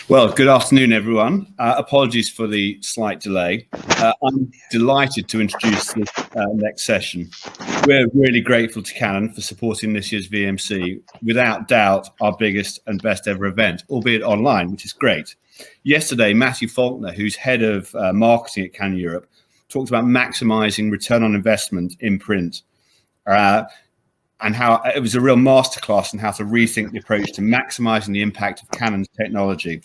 Well, good afternoon, everyone. Apologies for the slight delay. I'm delighted to introduce this next session. We're really grateful to Canon for supporting this year's VMC, without doubt our biggest and best ever event, albeit online, which is great. Yesterday, Matthew Faulkner, who's head of marketing at Canon Europe, talked about maximising return on investment in print. And how it was a real masterclass in how to rethink the approach to maximising the impact of Canon's technology.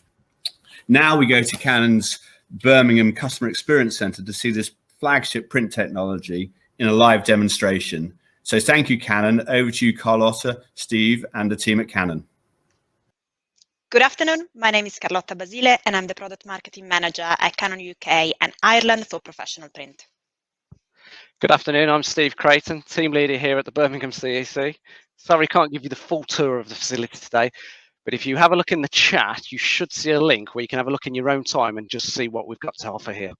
Now we go to Canon's Birmingham Customer Experience Centre to see this flagship print technology in a live demonstration. So thank you, Canon. Over to you, Carlotta, Steve, and the team at Canon. Good afternoon. My name is Carlotta Basile, and I'm the Product Marketing Manager at Canon UK and Ireland for Professional Print. Good afternoon, I'm Steve Creighton, team leader here at the Birmingham CEC. Sorry, can't give you the full tour of the facility today, but if you have a look in the chat, you should see a link where you can have a look in your own time and just see what we've got to offer here.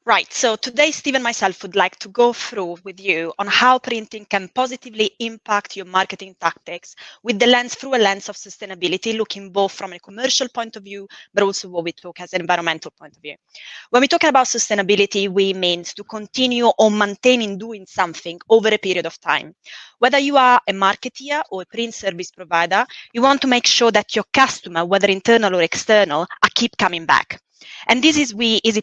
Right, so today Steve and myself would like to go through with you on how printing can positively impact your marketing tactics with the lens through a lens of sustainability, looking both from a commercial point of view, but also what we talk as an environmental point of view. When we talk about sustainability, we mean to continue or maintaining doing something over a period of time. Whether you are a marketeer or a print service provider, you want to make sure that your customer, whether internal or external, keep coming back. And this is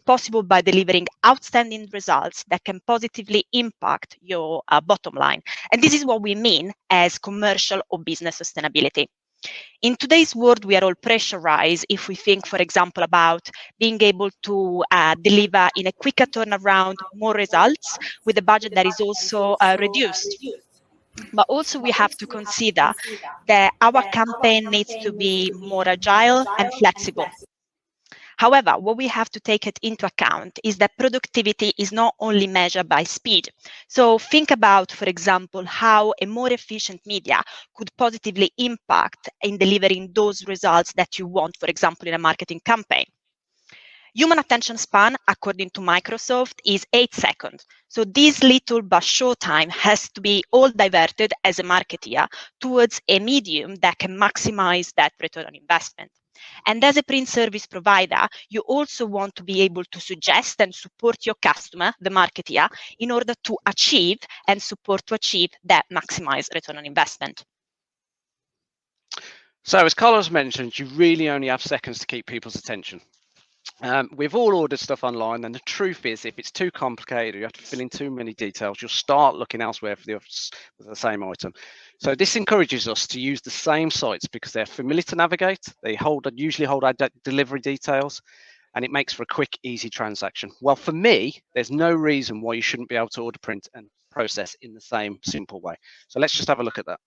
possible by delivering outstanding results that can positively impact your bottom line. And this is what we mean as commercial or business sustainability. In today's world, we are all pressurized if we think, for example, about being able to deliver in a quicker turnaround more results with a budget that is also reduced. But also we have to consider that our campaign needs to be more agile and flexible. However, what we have to take it into account is that productivity is not only measured by speed. So think about, for example, how a more efficient media could positively impact in delivering those results that you want, for example, in a marketing campaign. Human attention span, according to Microsoft, is 8 seconds. So this little but short time has to be all diverted as a marketeer towards a medium that can maximize that return on investment. And as a print service provider, you also want to be able to suggest and support your customer, the marketeer, in order to achieve and support to achieve that maximized return on investment. So as Carlos mentioned, you really only have seconds to keep people's attention. We've all ordered stuff online, and the truth is, if it's too complicated or you have to fill in too many details, you'll start looking elsewhere for the same item. So this encourages us to use the same sites because they're familiar to navigate, they usually hold our delivery details, and it makes for a quick, easy transaction. Well, for me, there's no reason why you shouldn't be able to order, print, and process in the same simple way. So let's just have a look at that.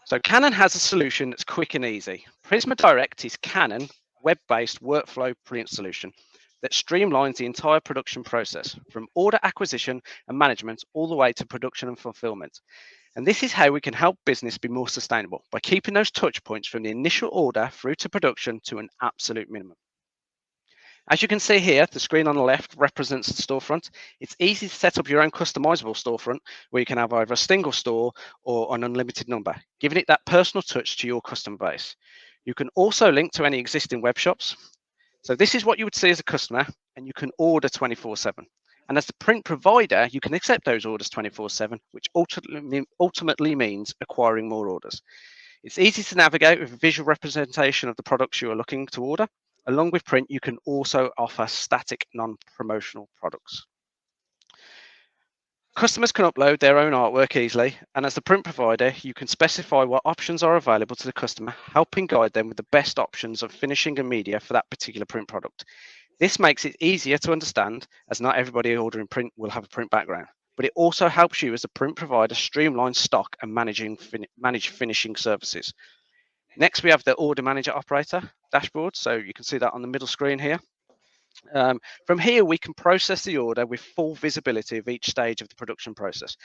So Canon has a solution that's quick and easy. Prisma Direct is Canon web-based workflow print solution that streamlines the entire production process from order acquisition and management all the way to production and fulfillment. And this is how we can help business be more sustainable by keeping those touch points from the initial order through to production to an absolute minimum. As you can see here, the screen on the left represents the storefront. It's easy to set up your own customizable storefront where you can have either a single store or an unlimited number, giving it that personal touch to your customer base. You can also link to any existing web shops. So this is what you would see as a customer, and you can order 24/7. And as the print provider, you can accept those orders 24/7, which ultimately means acquiring more orders. It's easy to navigate with a visual representation of the products you are looking to order. Along with print, you can also offer static non-promotional products. Customers can upload their own artwork easily, and as the print provider, you can specify what options are available to the customer, helping guide them with the best options of finishing and media for that particular print product. This makes it easier to understand, as not everybody ordering print will have a print background, but it also helps you as a print provider streamline stock and manage finishing services. Next, we have the Order Manager Operator dashboard. So you can see that on the middle screen here. From here, we can process the order with full visibility of each stage of the production process.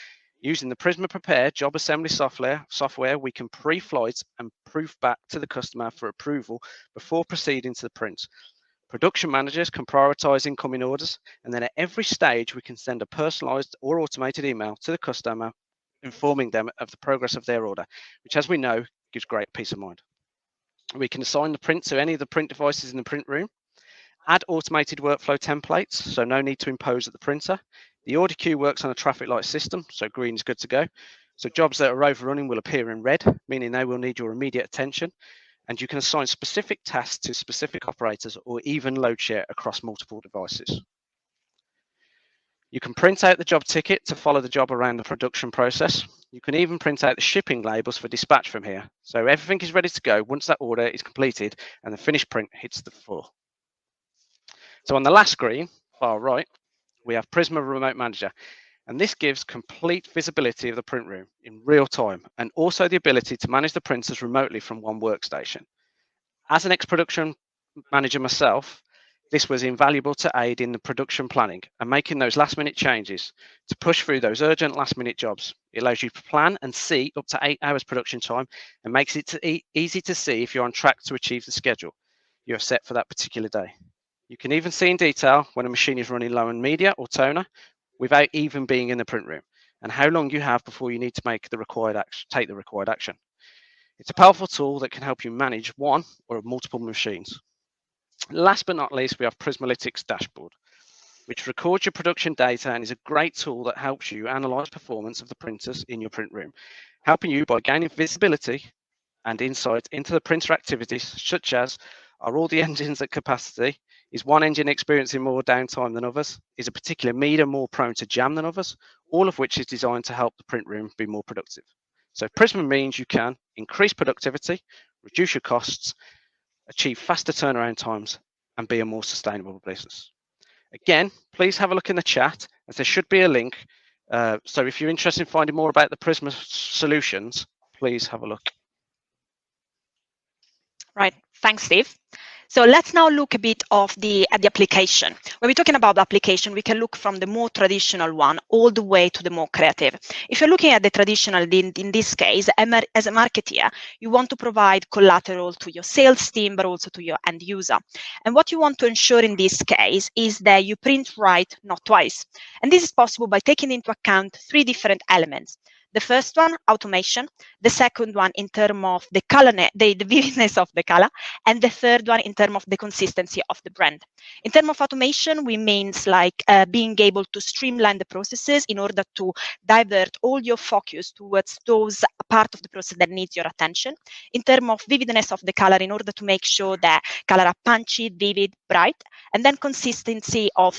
Using the Prisma Prepare job assembly software, we can pre-flight and proof back to the customer for approval before proceeding to the print. Production managers can prioritize incoming orders, and then at every stage, we can send a personalized or automated email to the customer informing them of the progress of their order, which, as we know, gives great peace of mind. We can assign the print to any of the print devices in the print room, add automated workflow templates, so no need to impose at the printer. The Audit Queue works on a traffic light system, so green is good to go. So jobs that are overrunning will appear in red, meaning they will need your immediate attention. And you can assign specific tasks to specific operators or even load share across multiple devices. You can print out the job ticket to follow the job around the production process. You can even print out the shipping labels for dispatch from here. So everything is ready to go once that order is completed and the finished print hits the floor. So on the last screen, far right, we have Prisma Remote Manager. And this gives complete visibility of the print room in real time, and also the ability to manage the printers remotely from one workstation. As an ex-production manager myself, this was invaluable to aid in the production planning and making those last-minute changes to push through those urgent last-minute jobs. It allows you to plan and see up to 8 hours production time and makes it easy to see if you're on track to achieve the schedule you have set for that particular day. You can even see in detail when a machine is running low on media or toner, without even being in the print room, and how long you have before you need to make the required action, take the required action. It's a powerful tool that can help you manage one or multiple machines. Last but not least, we have Prismalytics Dashboard, which records your production data and is a great tool that helps you analyze performance of the printers in your print room, helping you by gaining visibility and insight into the printer activities, such as are all the engines at capacity? Is one engine experiencing more downtime than others? Is a particular meter more prone to jam than others? All of which is designed to help the print room be more productive. So Prisma means you can increase productivity, reduce your costs, achieve faster turnaround times, and be a more sustainable business. Again, please have a look in the chat, as there should be a link. So if you're interested in finding more about the Prisma solutions, please have a look. Right, thanks, Steve. So let's now look a bit at the application. When we're talking about the application, we can look from the more traditional one all the way to the more creative. If you're looking at the traditional, in this case, as a marketeer, you want to provide collateral to your sales team, but also to your end user. And what you want to ensure in this case is that you print right, not twice. And this is possible by taking into account 3 different elements. The first one, automation. The second one, in terms of the color, the vividness of the color. And the third one, in terms of the consistency of the brand. In terms of automation, we means like being able to streamline the processes in order to divert all your focus towards those part of the process that needs your attention. In terms of vividness of the color, in order to make sure that color are punchy, vivid, bright. And then consistency of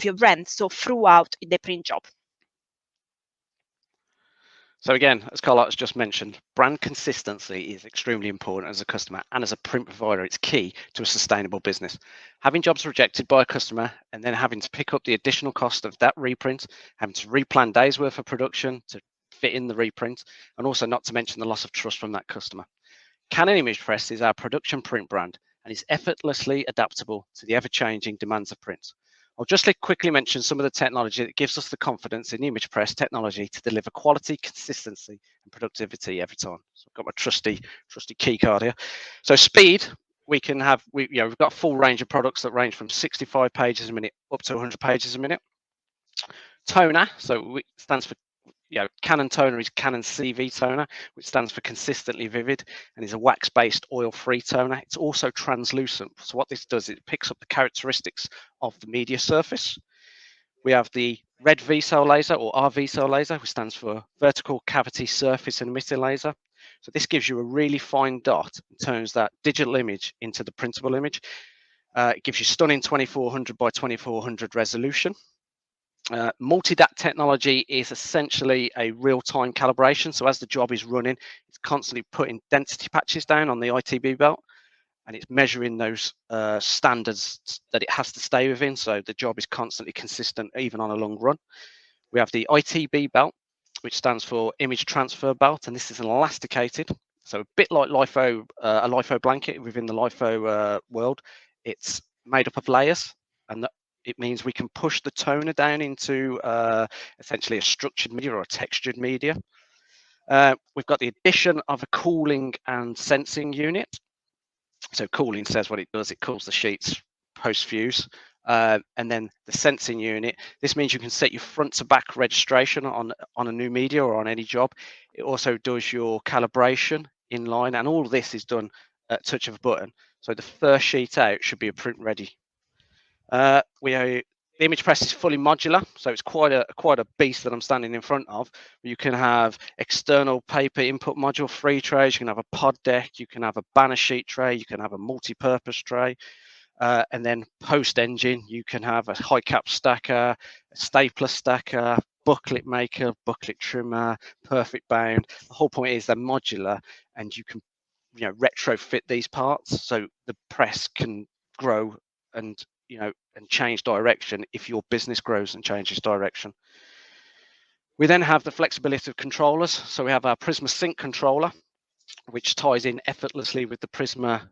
your brand, so throughout the print job. So again, as Carla has just mentioned, brand consistency is extremely important as a customer, and as a print provider, it's key to a sustainable business. Having jobs rejected by a customer and then having to pick up the additional cost of that reprint, having to replan days worth of production to fit in the reprint, and also not to mention the loss of trust from that customer. Canon Image Press is our production print brand and is effortlessly adaptable to the ever-changing demands of print. I'll just quickly mention some of the technology that gives us the confidence in the image press technology to deliver quality, consistency, and productivity every time. So I've got my trusty key card here. So speed, we've got a full range of products that range from 65 pages a minute up to 100 pages a minute. Toner, so it stands for, Canon toner is Canon CV toner, which stands for consistently vivid, and is a wax-based oil-free toner. It's also translucent. So what this does, it picks up the characteristics of the media surface. We have the red V-cell laser, or RV-cell laser, which stands for vertical cavity surface emitter laser. So this gives you a really fine dot and turns that digital image into the printable image. It gives you stunning 2400 by 2400 resolution. Multi-DAT technology is essentially a real-time calibration. So as the job is running, it's constantly putting density patches down on the Itb belt, and it's measuring those standards that it has to stay within. So the job is constantly consistent, even on a long run. We have the Itb Belt, which stands for Image Transfer Belt, and this is an elasticated. So a bit like LIFO, a LIFO blanket within the LIFO world. It's made up of layers, and it means we can push the toner down into essentially a structured media or a textured media. We've got the addition of a cooling and sensing unit. So cooling says what it does, it cools the sheets post-fuse. And then the sensing unit, this means you can set your front to back registration on a new media or on any job. It also does your calibration in line, and all of this is done at touch of a button. So the first sheet out should be a print ready. The image press is fully modular, so it's quite a beast that I'm standing in front of. You can have external paper input module free trays, you can have a pod deck, you can have a banner sheet tray, you can have a multi-purpose tray, and then post engine, you can have a high cap stacker, a stapler stacker, booklet maker, booklet trimmer, perfect bound. The whole point is they're modular, and you can retrofit these parts so the press can grow and and change direction if your business grows and changes direction. We then have the flexibility of controllers. So we have our Prisma Sync controller, which ties in effortlessly with the Prisma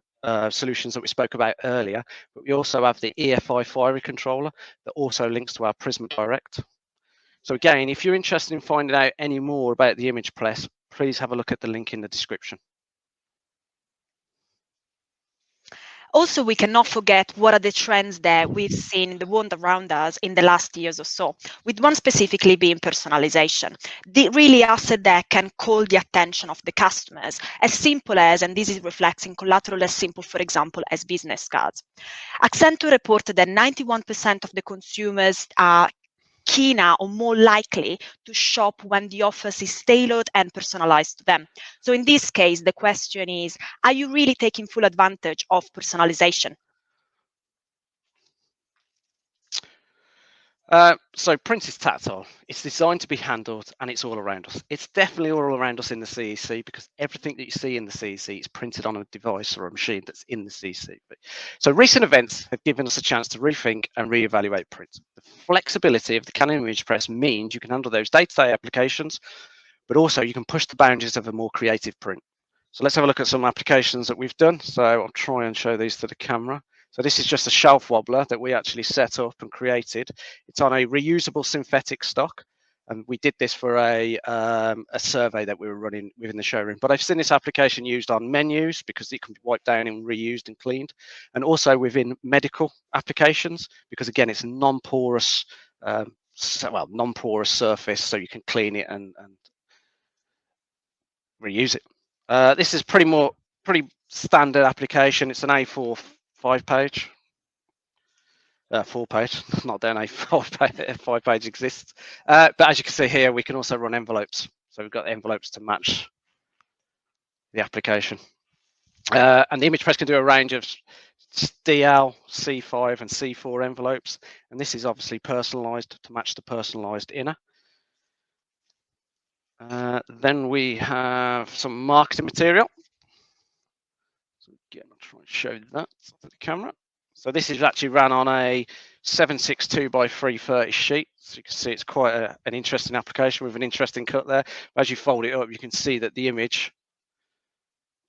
solutions that we spoke about earlier. But we also have the EFI Fiery controller that also links to our Prisma Direct. So again, if you're interested in finding out any more about the image press, please have a look at the link in the description. Also, we cannot forget what are the trends that we've seen in the world around us in the last years or so, with one specifically being personalization. The really asset that can call the attention of the customers, as simple as, and this is reflecting collateral as simple, for example, as business cards. Accenture reported that 91% of the consumers are keener or more likely to shop when the offers is tailored and personalized to them. So in this case, the question is, are you really taking full advantage of personalization? So print is tactile. It's designed to be handled, and it's all around us. It's definitely all around us in the CEC, because everything that you see in the CEC is printed on a device or a machine that's in the CEC. So recent events have given us a chance to rethink and reevaluate print. The flexibility of the Canon image press means you can handle those day-to-day applications, but also you can push the boundaries of a more creative print. So let's have a look at some applications that we've done. So I'll try and show these to the camera. So this is just a shelf wobbler that we actually set up and created. It's on a reusable synthetic stock, and we did this for a survey that we were running within the showroom. But I've seen this application used on menus because it can be wiped down and reused and cleaned, and also within medical applications because again it's a non-porous, non-porous surface, so you can clean it and reuse it. This is pretty standard application. It's an A4 5-page, 4-page, not then a 5-page exists. But as you can see here, we can also run envelopes. So we've got envelopes to match the application. And the image press can do a range of DL, C5 and C4 envelopes. And this is obviously personalized to match the personalized inner. Then we have some marketing material. So again, I'll try and show that to the camera. So this is actually ran on a 762 by 330 sheet. So you can see it's quite an interesting application with an interesting cut there. As you fold it up, you can see that the image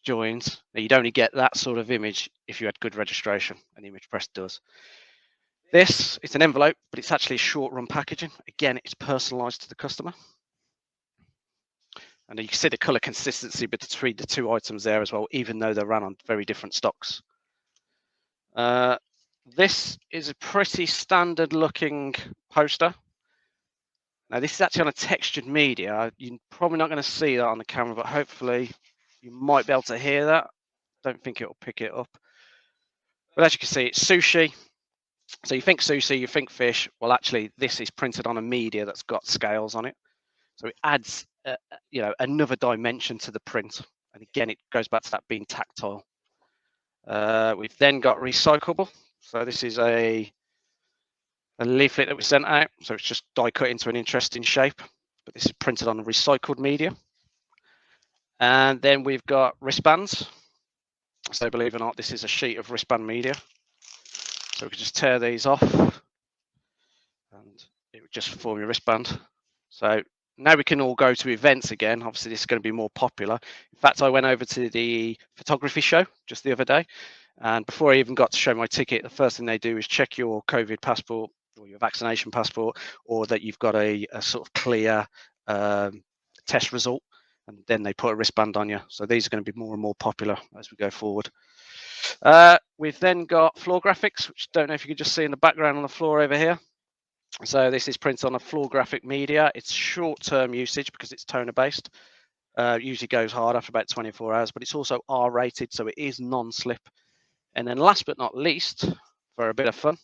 joins. Now, you'd only get that sort of image if you had good registration, and the image press does. This, it's an envelope, but it's actually short run packaging. Again, it's personalized to the customer. And you can see the color consistency between the two items there as well, even though they're run on very different stocks. This is a pretty standard looking poster. Now this is actually on a textured media. You're probably not going to see that on the camera, but hopefully you might be able to hear that. Don't think it will pick it up. But as you can see, it's sushi. So you think sushi, you think fish. Well, actually, this is printed on a media that's got scales on it. So it adds, another dimension to the print. And again, it goes back to that being tactile. We've then got recyclable. So this is a leaflet that we sent out. So it's just die cut into an interesting shape. But this is printed on a recycled media. And then we've got wristbands. So believe it or not, this is a sheet of wristband media. So we can just tear these off and it would just form your wristband. So now we can all go to events again. Obviously, this is going to be more popular. In fact, I went over to the photography show just the other day. And before I even got to show my ticket, the first thing they do is check your COVID passport or your vaccination passport, or that you've got a sort of clear test result. And then they put a wristband on you. So these are going to be more and more popular as we go forward. We've then got floor graphics, which I don't know if you can just see in the background on the floor over here. So this is printed on a floor graphic media. It's short-term usage because it's toner based. usually goes hard after about 24 hours, but it's also R rated, so it is non-slip. And then last but not least, for a bit of fun,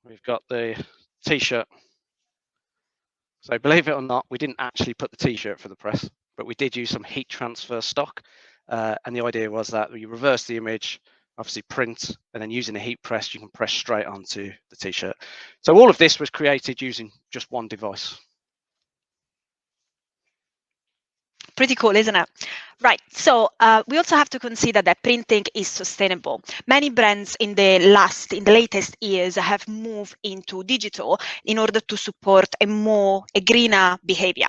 we've got the t-shirt. So believe it or not, we didn't actually put the t-shirt for the press, but we did use some heat transfer stock. And the idea was that you reverse the image, obviously print, and then using a heat press, you can press straight onto the t-shirt. So all of this was created using just one device. Pretty cool, isn't it? Right, so we also have to consider that printing is sustainable. Many brands in the latest years have moved into digital in order to support a greener behavior.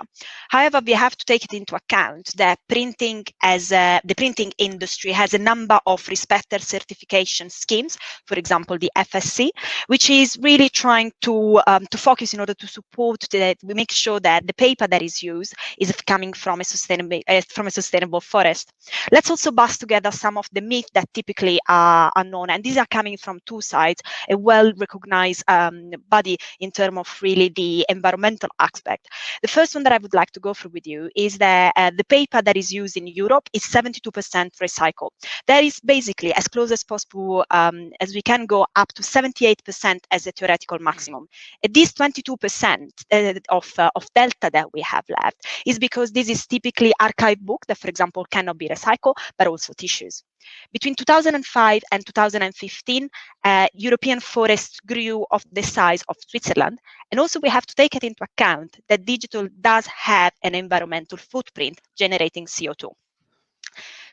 However, we have to take it into account that printing the printing industry has a number of respected certification schemes, for example, the FSC, which is really trying to focus in order to support that we make sure that the paper that is used is coming from a sustainable forest. Let's also bust together some of the myths that typically are known, and these are coming from two sides, a well-recognized body in terms of really the environmental aspect. The first one that I would like to go through with you is that the paper that is used in Europe is 72% recycled. That is basically as close as possible as we can go, up to 78% as a theoretical maximum. And this 22% of delta that we have left is because this is typically archive book that, for example, cannot be recycled, but also tissues. Between 2005 and 2015, European forests grew of the size of Switzerland. And also we have to take it into account that digital does have an environmental footprint generating CO2.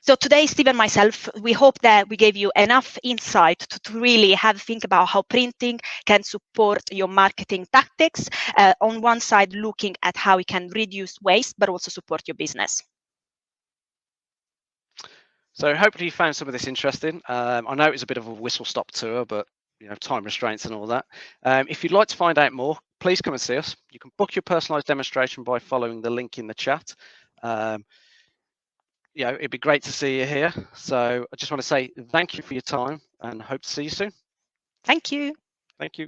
So today, Steve and myself, we hope that we gave you enough insight to really have a think about how printing can support your marketing tactics. On one side, looking at how it can reduce waste, but also support your business. So hopefully you found some of this interesting. I know it was a bit of a whistle-stop tour, but time restraints and all that. If you'd like to find out more, please come and see us. You can book your personalized demonstration by following the link in the chat. It'd be great to see you here. So I just want to say thank you for your time and hope to see you soon. Thank you. Thank you.